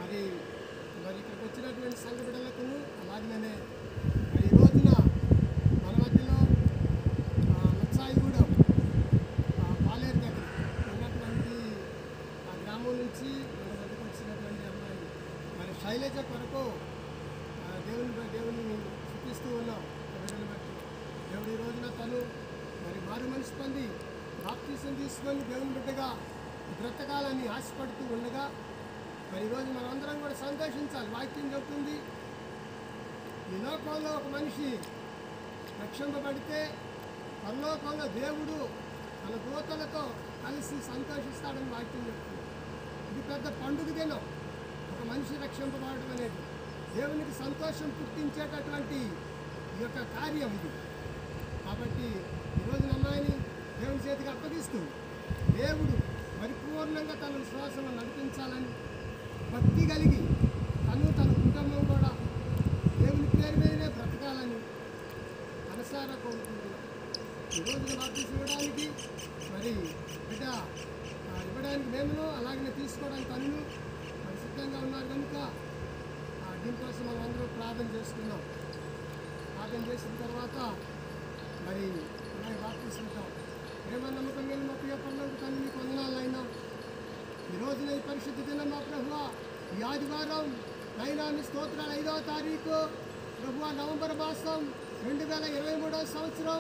మరి ఇక్కడికి వచ్చినటువంటి సంఘ బిడ్డలకు అలాగనే మరి ఈ రోజున మన మధ్యలో లక్షాయిగూడెం పాలేరు దగ్గర ఉన్నటువంటి ఆ గ్రామం నుంచి మన మధ్యకు వచ్చినటువంటి అమ్మాయి మరి శైలజ కొరకు దేవుని చూపిస్తూ ఉన్నాం. బిడ్డలు బట్టి దేవుడు ఈ రోజున తను మరి మారు మనసు పొంది బాప్తీసం తీసుకొని దేవుని బిడ్డగా బ్రతకాలని ఆశపడుతూ ఉండగా మరి ఈరోజు మనమందరం కూడా సంతోషించాలి. వాక్యం చెబుతుంది, ఈ లోకంలో ఒక మనిషి రక్షింపబడితే పరలోకంలో దేవుడు తన దూతలతో కలిసి సంతోషిస్తాడని వాక్యం చెప్తుంది. ఇది పెద్ద పండుగ దినం. ఒక మనిషి రక్షింపబడడం అనేది దేవునికి సంతోషం పుట్టించేటటువంటి ఈ యొక్క కార్యం ఇది. కాబట్టి ఈరోజు అమ్మాయిని దేవుని చేతికి అప్పగిస్తూ దేవుడు పరిపూర్ణంగా తన విశ్వాసంలో నడిపించాలని భక్తి కలిగి తన కుటుంబం కూడా దేవుని పేరు మీదనే బ్రతకాలని మనసారా కోరుకుంటున్నాం. ఈరోజు బాప్తీసం ఇవ్వడానికి మరి బిడ్డ ఇవ్వడానికి మేము అలాగనే తీసుకోవడానికి తను మరి సిద్ధంగా ఉన్నారు కనుక దీనికోసం మనం అందరూ ప్రార్థన చేసుకున్నాం. ప్రార్థన చేసిన తర్వాత మరి అలాగే బాప్తీసం ఇద్దాం. ప్రేమ నమ్మకం వెళ్ళి మా ప్రియ పనులకు తల్లి మీకు వందనాలైనా ఈ రోజున ఈ పరిశుద్ధ దినం మా ప్రభువా, ఈ ఆదివారం నైనా మీ స్తోత్రాలు 5వ తారీఖు ప్రభువా నవంబర్ మాసం 2023వ సంవత్సరం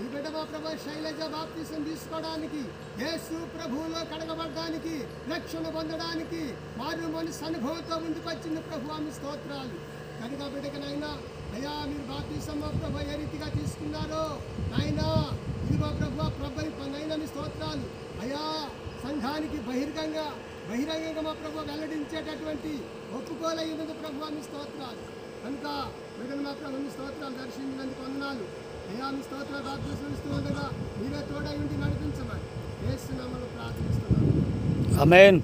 ఈ బిడ్డ మా ప్రభు శైలజ బాప్తీసం తీసుకోవడానికి, యేసు ప్రభువులో కడగబడడానికి, రక్షణ పొందడానికి మారు మనసు అనుభవంతో ముందుకు వచ్చింది ప్రభువా మీ స్తోత్రాలు. కనుక బిడ్డకి నైనా అయ్యా మీరు బాప్తీసం మా ప్రభు ఏ రీతిగా తీసుకున్నారో నాయనా ఇది మా ప్రభు నైనా మీ స్తోత్రాలు అయ్యా సంఘానికి బహిరంగంగా మా ప్రభు వెల్లడించేటటువంటి ఒప్పుకోలేనందుకు ప్రభు మీ స్తోత్రాలు. కనుక బిడ్డను మా ప్రభు మీ స్తోత్రాలు దర్శించినందుకు వందనాలు. అయ్యా మీ స్తోత్రాలు బాప్తీసం ఇస్తూ ఉండగా మీరే తోడై ఉండి నడిపించమని యేసు నామములో ప్రార్థిస్తున్నాను. ఆమేన్.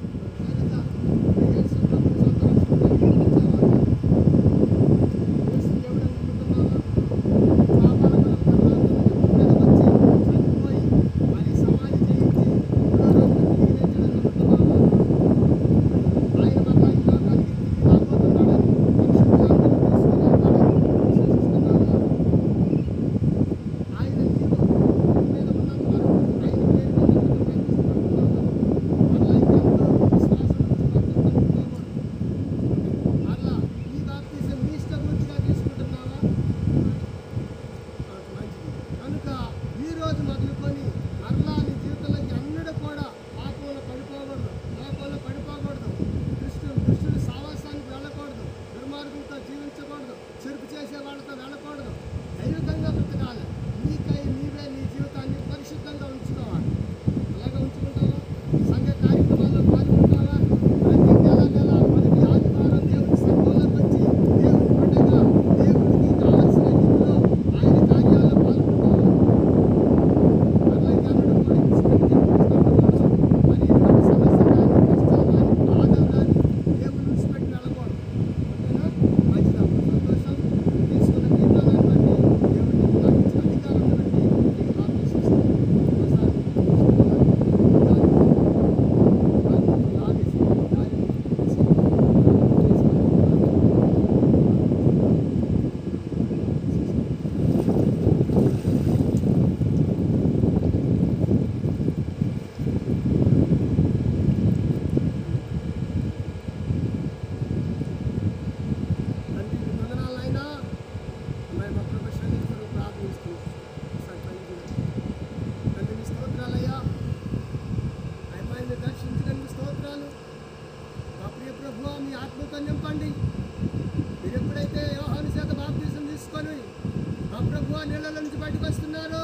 నీళ్ళ నుంచి బయటకు వస్తున్నారు.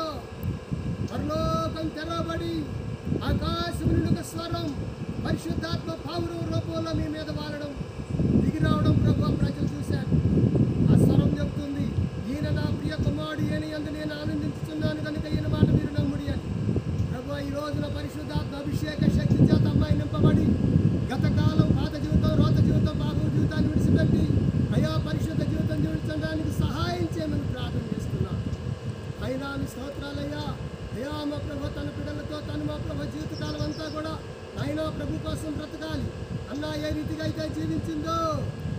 పరలోకం తెరవబడి ఆకాశం నుండి ఒక స్వరం పరిశుద్ధాత్మ పావురం రూపంలో మీ మీద వాలడం దిగి రావడం ప్రభు ప్రజలు చూశారు. ఆ స్వరం చెప్తుంది, ఈయన నా ప్రియ కుమారుడు, ఈయన యందు నేను ఆనందించుతున్నాను కనుక ఈయన మాట మీరు నమ్ముడి అని. ప్రభు ఈ రోజున పరిశుద్ధాత్మ అభిషేక శక్తి చేత అమ్మాయి నింపబడి గతకాలం పాత జీవితం, రోత జీవితం, బాబు జీవితాన్ని విడిచిపెట్టి అయా పరిశుద్ధ జీవితం జీవించడానికి సహాయం చేయమని ప్రార్థన చేస్తున్నాను. అయినా మీ స్తోత్రాలయ్యా. అయ్యా మా ప్రభు తన పిల్లలతో తను మా ప్రభు జీవితకాలం అంతా కూడా అయినా ప్రభు కోసం బ్రతకాలి అన్నా ఏ రీతిగా అయితే జీవించిందో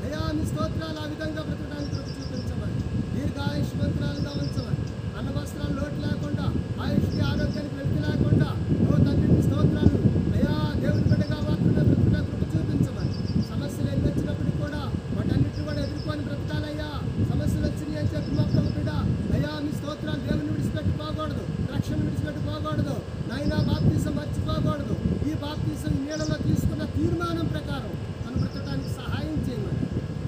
అయ్యా మీ స్తోత్రాలు ఆ విధంగా బ్రతకడానికి కృప చూపించమని, దీర్ఘాయుష్మంతురాలుగా ఉంచమని, అన్న వస్త్రాలు లోటు లేకుండా, ఆయుష్కి ఆరోగ్యానికి వెలికి లేకుండా, ఓ తండ్రి మీ స్తోత్రాలు అయ్యా దేవుని బిడ్డగా మాత్రమే బ్రతకడానికి కృప చూపించమని, సమస్యలు ఎన్ని వచ్చినప్పటికీ కూడా వాటన్నిటిని కూడా ఎదుర్కొని బ్రతకాలయ్యా. సమస్యలు వచ్చినాయి అని చెప్పి మా ప్రభు బిడ్డ అయ్యా మీ స్తోత్రాలు దేవుని విడిచిపెట్టి పోకూడదు, రక్షణ విడిచిపెట్టి పోకూడదు, నైనా బాప్తీసం మర్చిపోకూడదు. ఈ బాప్తీసం ఈ నీళ్ళలో తీసుకున్న తీర్మానం ప్రకారం మనం బ్రతకడానికి సహాయం చేయమని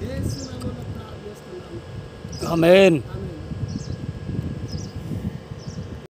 యేసు నామములో ప్రార్థిస్తున్నాము. ఆమేన్.